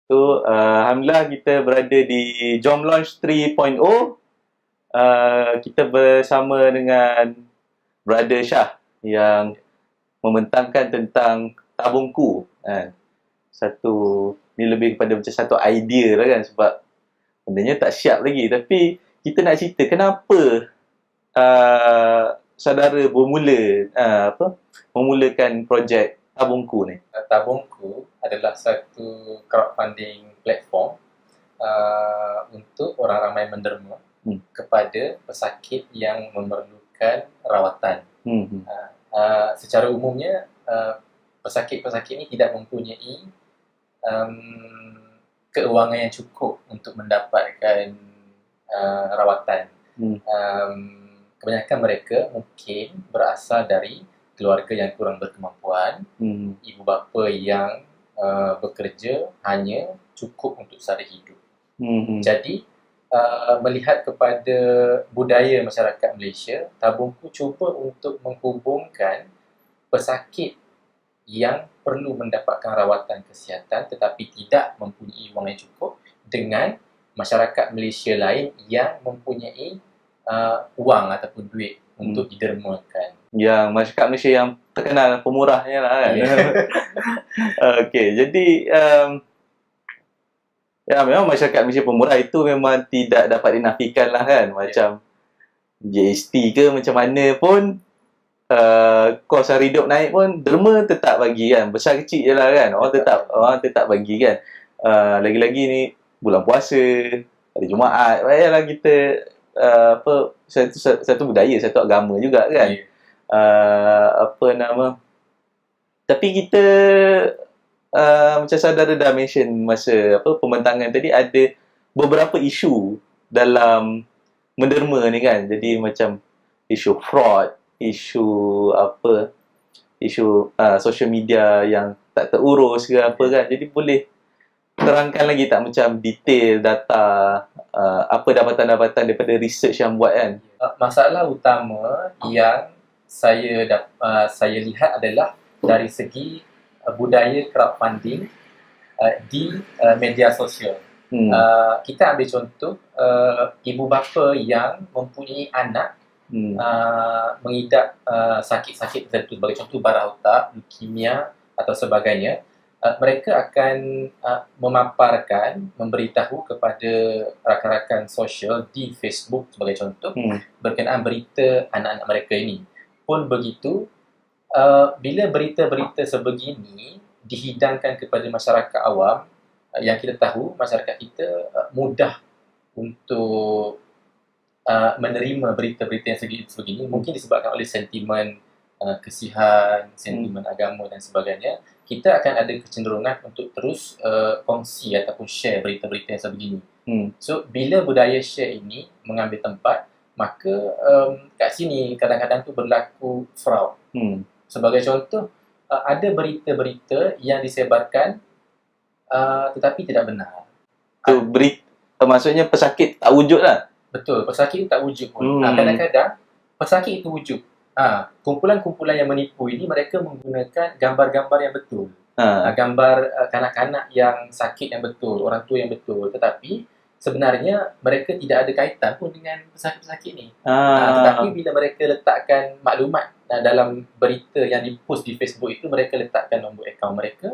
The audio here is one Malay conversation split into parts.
So, alhamdulillah kita berada di Jom Launch 3.0. Kita bersama dengan Brother Shah yang membentangkan tentang tabungku. Ni lebih kepada macam satu idea lah kan, sebab bendanya tak siap lagi. Tapi kita nak cerita kenapa saudara memulakan projek tabungku ni. Tabungku adalah satu crowdfunding platform untuk orang ramai menderma kepada pesakit yang memerlukan rawatan. Secara umumnya, pesakit-pesakit ini tidak mempunyai keuangan yang cukup untuk mendapatkan rawatan. Kebanyakan mereka mungkin berasal dari keluarga yang kurang berkemampuan, ibu bapa yang bekerja hanya cukup untuk sara hidup. Jadi, melihat kepada budaya masyarakat Malaysia, tabungku cuba untuk menghubungkan pesakit yang perlu mendapatkan rawatan kesihatan tetapi tidak mempunyai wang yang cukup dengan masyarakat Malaysia lain yang mempunyai wang ataupun duit untuk didermakan. Yang masyarakat Malaysia yang terkenal pemurahnya lah kan. Okey, jadi memang masyarakat Malaysia pemurah itu memang tidak dapat dinafikan lah kan. Macam GST ke macam mana pun, kos hari hidup naik pun derma tetap bagi kan. Besar kecil je lah kan. Orang tetap bagi kan. Lagi-lagi ni bulan puasa, hari Jumaat, baiklah kita satu budaya, satu agama juga kan. Tapi kita macam saudara dah mention masa pembentangan tadi, ada beberapa isu dalam menderma ni kan. Jadi macam isu fraud, isu social media yang tak terurus ke apa kan. Jadi boleh terangkan lagi tak macam detail data, apa dapatan-dapatan daripada research yang buat kan? Masalah utama yang saya lihat adalah dari segi budaya crowdfunding di media sosial. Kita ambil contoh ibu bapa yang mempunyai anak mengidap sakit-sakit tertentu, sebagai contoh bara otak, leukemia atau sebagainya. Mereka akan memaparkan, memberitahu kepada rakan-rakan sosial di Facebook sebagai contoh berkenaan berita anak-anak mereka ini. Pun begitu, bila berita-berita sebegini dihidangkan kepada masyarakat awam, yang kita tahu masyarakat kita mudah untuk menerima berita-berita yang sebegini, mungkin disebabkan oleh sentimen kesihan, sentimen agama dan sebagainya. Kita akan ada kecenderungan untuk terus kongsi ataupun share berita-berita yang sebegini. So, bila budaya share ini mengambil tempat, maka kat sini kadang-kadang tu berlaku fraud. Sebagai contoh, ada berita-berita yang disebarkan tetapi tidak benar. Tu maksudnya pesakit tak wujud lah. Betul, pesakit itu tak wujud pun. Kadang-kadang pesakit itu wujud. Kumpulan-kumpulan yang menipu ini, mereka menggunakan gambar-gambar yang betul. Gambar kanak-kanak yang sakit yang betul, orang tua yang betul. Tetapi sebenarnya mereka tidak ada kaitan pun dengan pesakit-pesakit ni. Tetapi bila mereka letakkan maklumat dalam berita yang dipost di Facebook itu, mereka letakkan nombor akaun mereka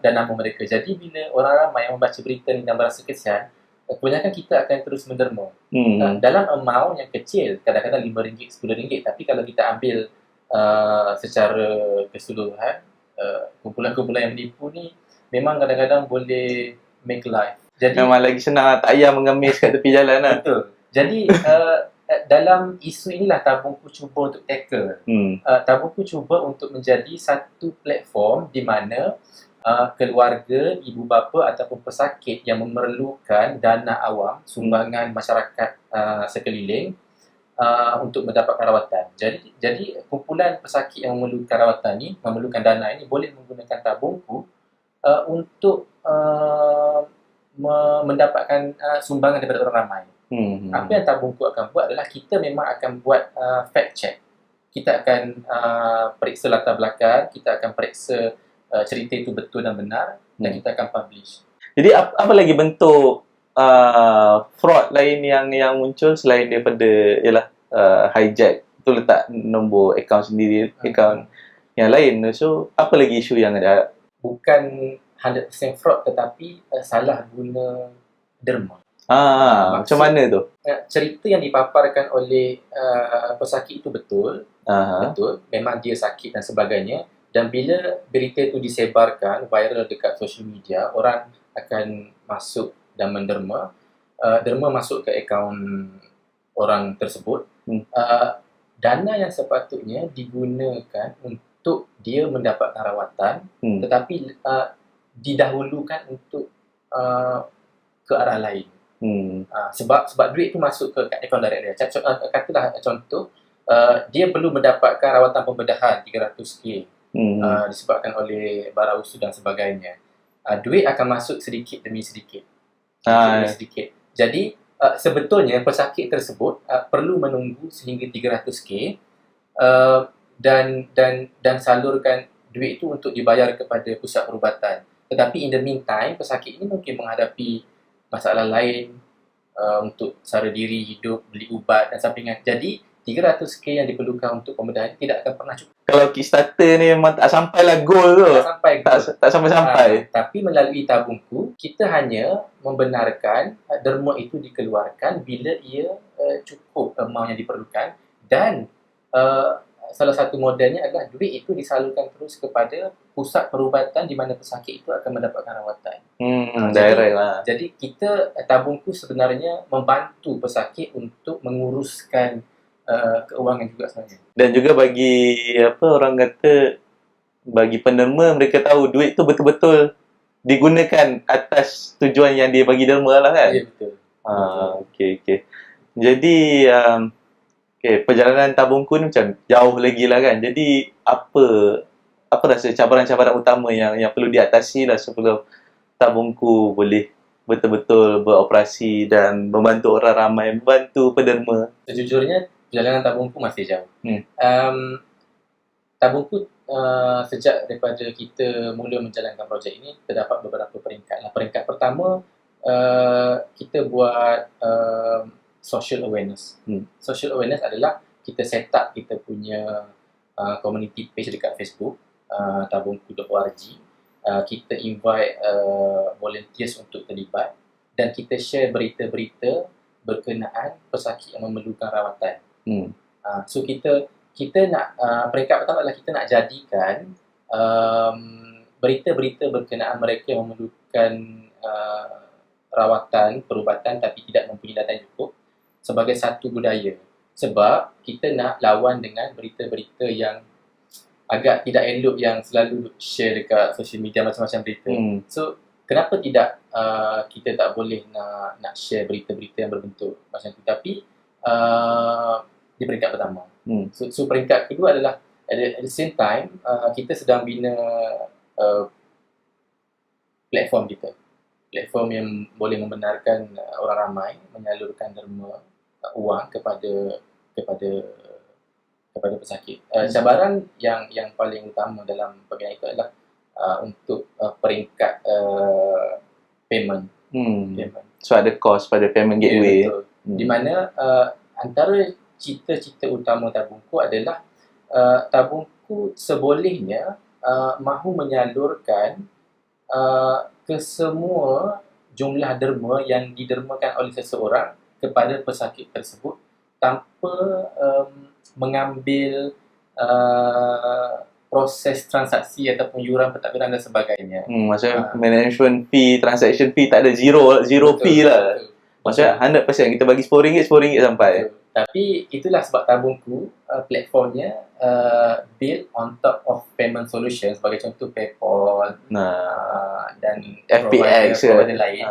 dan nama mereka. Jadi bila orang ramai yang membaca berita ni dan berasa kesian, kebanyakan kita akan terus menderma. Dalam amount yang kecil, kadang-kadang RM5, RM10. Tapi kalau kita ambil secara keseluruhan, kumpulan-kumpulan yang menipu ni memang kadang-kadang boleh make life. Jadi memang lagi senang tak payah mengemis kat tepi jalan lah. Betul. Jadi dalam isu inilah tabungku cuba untuk tackle. Tabungku cuba untuk menjadi satu platform di mana keluarga, ibu bapa ataupun pesakit yang memerlukan dana awam, sumbangan masyarakat sekeliling untuk mendapatkan rawatan. Jadi kumpulan pesakit yang memerlukan rawatan ni, memerlukan dana ini, boleh menggunakan tabungku untuk mendapatkan sumbangan daripada orang ramai. Apa yang tabungku akan buat adalah kita memang akan buat fact check. Kita akan periksa latar belakang, kita akan periksa cerita itu betul dan benar, dan kita akan publish. Jadi apa lagi bentuk fraud lain yang muncul selain daripada ialah hijack tu, letak nombor akaun sendiri, akaun yang lain. So apa lagi isu yang ada? Bukan 100% fraud tetapi salah guna derma. Macam mana tu? Cerita yang dipaparkan oleh pesakit itu betul. Betul, memang dia sakit dan sebagainya. Dan bila berita itu disebarkan viral dekat social media, orang akan masuk dan menderma. Derma masuk ke akaun orang tersebut. Dana yang sepatutnya digunakan untuk dia mendapatkan rawatan, tetapi didahulukan untuk ke arah lain. Sebab duit itu masuk ke akaun direct dia. Katalah contoh, dia perlu mendapatkan rawatan pembedahan 300k disebabkan oleh bara usus dan sebagainya. Duit akan masuk sedikit demi sedikit. Jadi sebetulnya pesakit tersebut perlu menunggu sehingga 300k dan salurkan duit itu untuk dibayar kepada pusat perubatan. Tetapi in the meantime, pesakit ini mungkin menghadapi masalah lain untuk sara diri, hidup, beli ubat dan sampingan. Jadi 300k yang diperlukan untuk pembedahan tidak akan pernah cukup. Kalau Kickstarter ni memang tak sampailah goal tu. Tak sampai-sampai. Tapi melalui tabungku, kita hanya membenarkan derma itu dikeluarkan bila ia cukup amount yang diperlukan, dan salah satu modelnya adalah duit itu disalurkan terus kepada pusat perubatan di mana pesakit itu akan mendapatkan rawatan. Direct lah. Jadi kita tabungku sebenarnya membantu pesakit untuk menguruskan keuangan juga sebenarnya. Dan juga bagi orang kata, bagi penderma, mereka tahu duit tu betul-betul digunakan atas tujuan yang dia bagi derma lah kan. Ya, betul. Okey. Jadi perjalanan tabungku ni macam jauh lagi lah kan. Jadi apa rasa cabaran-cabaran utama yang perlu diatasi lah sebelum tabungku boleh betul-betul beroperasi dan membantu orang ramai, membantu penderma? Sejujurnya perjalanan tabungku masih jauh. Tabungku sejak daripada kita mula menjalankan projek ini, terdapat beberapa peringkat. Peringkat pertama, kita buat social awareness. Social awareness adalah kita set up kita punya community page dekat Facebook, tabungku.org. Kita invite volunteers untuk terlibat dan kita share berita-berita berkenaan pesakit yang memerlukan rawatan. So kita nak peringkat pertama adalah kita nak jadikan berita-berita berkenaan mereka yang memerlukan rawatan, perubatan tapi tidak mempunyai data yang cukup sebagai satu budaya. Sebab kita nak lawan dengan berita-berita yang agak tidak elok yang selalu share dekat social media, macam-macam berita. So kenapa tidak kita tak boleh nak share berita-berita yang berbentuk macam tu, tapi di peringkat pertama. So peringkat kedua adalah at the same time kita sedang bina platform kita. Platform yang boleh membenarkan orang ramai menyalurkan derma wang kepada pesakit. Cabaran yang paling utama dalam bahagian itu adalah untuk peringkat payment. So ada cost pada payment gateway. Betul. Di mana antara cita-cita utama tabungku adalah tabungku sebolehnya mahu menyalurkan ke semua jumlah derma yang didermakan oleh seseorang kepada pesakit tersebut tanpa mengambil proses transaksi ataupun yuran pentadbiran dan sebagainya. Maksudnya management fee, transaction fee tak ada, zero betul, fee lah. Betul. Maksudnya 100% kita bagi RM10 sampai. Betul. Tapi itulah sebab tabungku platformnya built on top of payment solution, sebagai contoh PayPal dan FPX provider lain.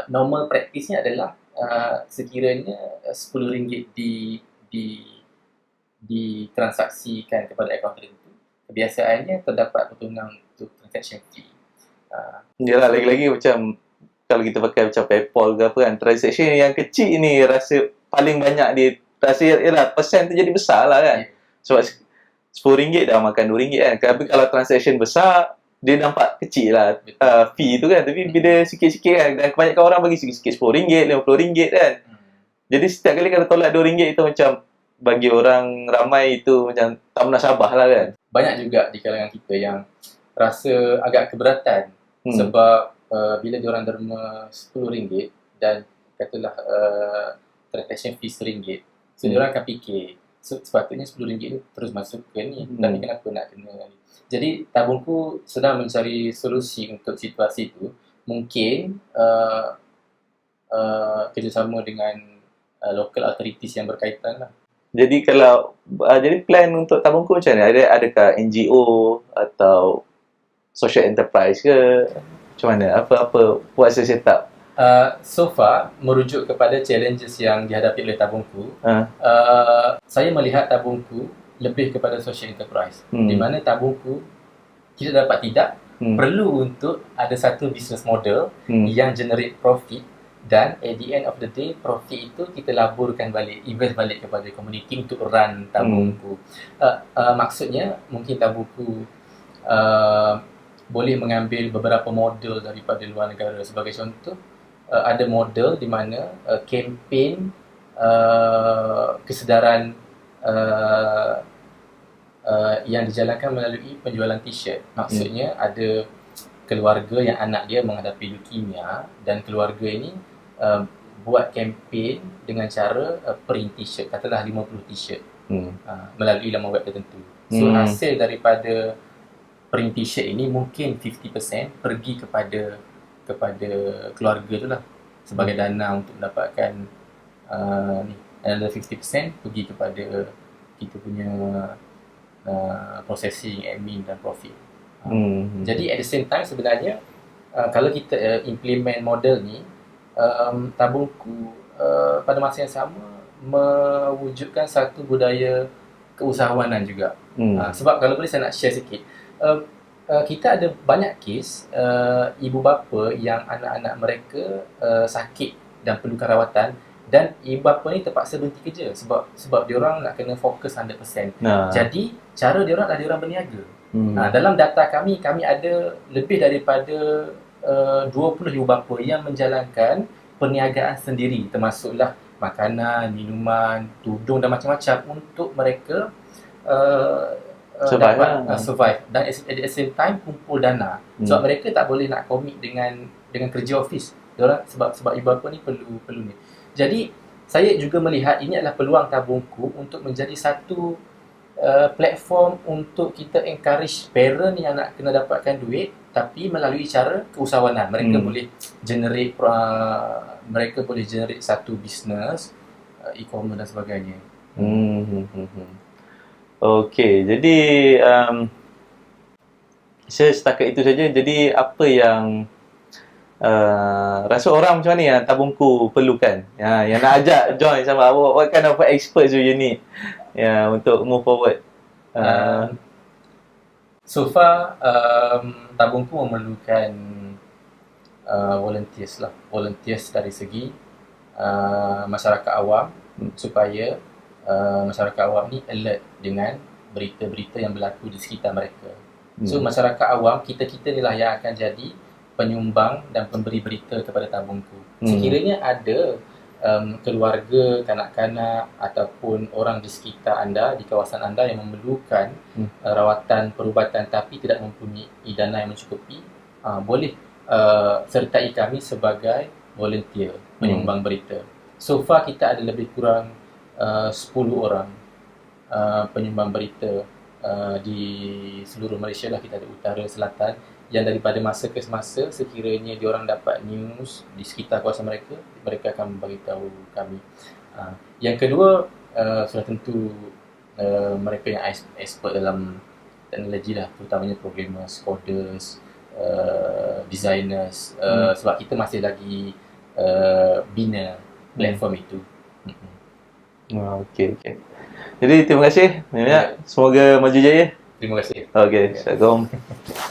Normal practice-nya adalah sekiranya RM10 ditransaksikan kepada akaun tertentu, kebiasaannya terdapat potongan untuk transaction fee. Yalah, lagi-lagi macam kalau kita pakai macam PayPal ke apa kan, transaction yang kecil ni rasa paling banyak dia rasa ialah persen tu jadi besar lah kan. Sebab RM10 dah makan RM2 kan. Tapi kalau transaction besar, dia nampak kecil lah Betul. fee tu kan. Tapi bila sikit-sikit kan, dan kebanyakan orang bagi sikit-sikit RM10, RM50 kan. Jadi setiap kali kalau tolak RM2 itu macam bagi orang ramai itu macam tak munasabah lah kan. Banyak juga di kalangan kita yang rasa agak keberatan sebab bila diorang derma RM10 dan katalah transaction fee RM1, so diorang akan fikir sepatutnya RM10 tu terus masuk ke ni, tapi kenapa nak kena ni. Jadi tabungku sedang mencari solusi untuk situasi itu. Mungkin kerjasama dengan local authorities yang berkaitan lah. Jadi kalau jadi plan untuk tabungku macam ni, adakah NGO atau social enterprise ke? Macam mana? Apa what's the setup? So far, merujuk kepada challenges yang dihadapi oleh tabungku, saya melihat tabungku lebih kepada social enterprise. Di mana tabungku kita dapat tidak perlu untuk ada satu business model yang generate profit, dan at the end of the day profit itu kita laburkan balik, invest balik kepada community untuk run tabungku. Maksudnya mungkin tabungku boleh mengambil beberapa model daripada luar negara. Sebagai contoh, ada model di mana kempen kesedaran yang dijalankan melalui penjualan t-shirt. Maksudnya ada keluarga yang anak dia menghadapi leukemia, dan keluarga ini buat kempen dengan cara print t-shirt, katalah 50 t-shirt melalui laman web tertentu. So hasil daripada print t-shirt ini mungkin 50% pergi kepada keluarga tu lah sebagai dana untuk mendapatkan ni. Another 50% pergi kepada kita punya processing, admin dan profit. Jadi at the same time sebenarnya kalau kita implement model ni, tabungku pada masa yang sama mewujudkan satu budaya keusahawanan juga. Sebab kalau boleh saya nak share sikit, kita ada banyak kes ibu bapa yang anak-anak mereka sakit dan perlukan rawatan, dan ibu bapa ni terpaksa berhenti kerja sebab diorang nak kena fokus 100%. Jadi cara diorang adalah diorang berniaga. Dalam data kami ada lebih daripada 20 ibu bapa yang menjalankan perniagaan sendiri, termasuklah makanan, minuman, tudung dan macam-macam untuk mereka survive dan at the same time kumpul dana. Sebab mereka tak boleh nak commit dengan kerja office. Diorang sebab ibu bapa ni perlu ni. Jadi saya juga melihat ini adalah peluang tabungku untuk menjadi satu platform untuk kita encourage parent yang nak kena dapatkan duit, tapi melalui cara keusahawanan. Mereka boleh generate satu bisnes, e-commerce dan sebagainya. Okey, jadi saya setakat itu saja. Jadi apa yang rasa orang macam ni yang tabungku perlukan, yang nak ajak join sama what kind of experts you need untuk move forward? So far tabungku memerlukan volunteers dari segi masyarakat awam, supaya masyarakat awam ni alert dengan berita-berita yang berlaku di sekitar mereka. So masyarakat awam, kita ni lah yang akan jadi penyumbang dan pemberi berita kepada tabungku. Sekiranya ada keluarga, kanak-kanak ataupun orang di sekitar anda, di kawasan anda yang memerlukan rawatan, perubatan tapi tidak mempunyai dana yang mencukupi, boleh sertai kami sebagai volunteer penyumbang berita. So far kita ada lebih kurang 10 orang penyumbang berita di seluruh Malaysia lah. Kita ada utara, selatan, yang daripada masa ke semasa sekiranya diorang dapat news di sekitar kawasan mereka, mereka akan beritahu kami. Yang kedua, sudah tentu mereka yang expert dalam teknologi lah, terutamanya programmers, coders, designers, sebab kita masih lagi bina platform itu. Okey. Jadi terima kasih banyak. Semoga maju jaya. Terima kasih. Okey, Assalamualaikum.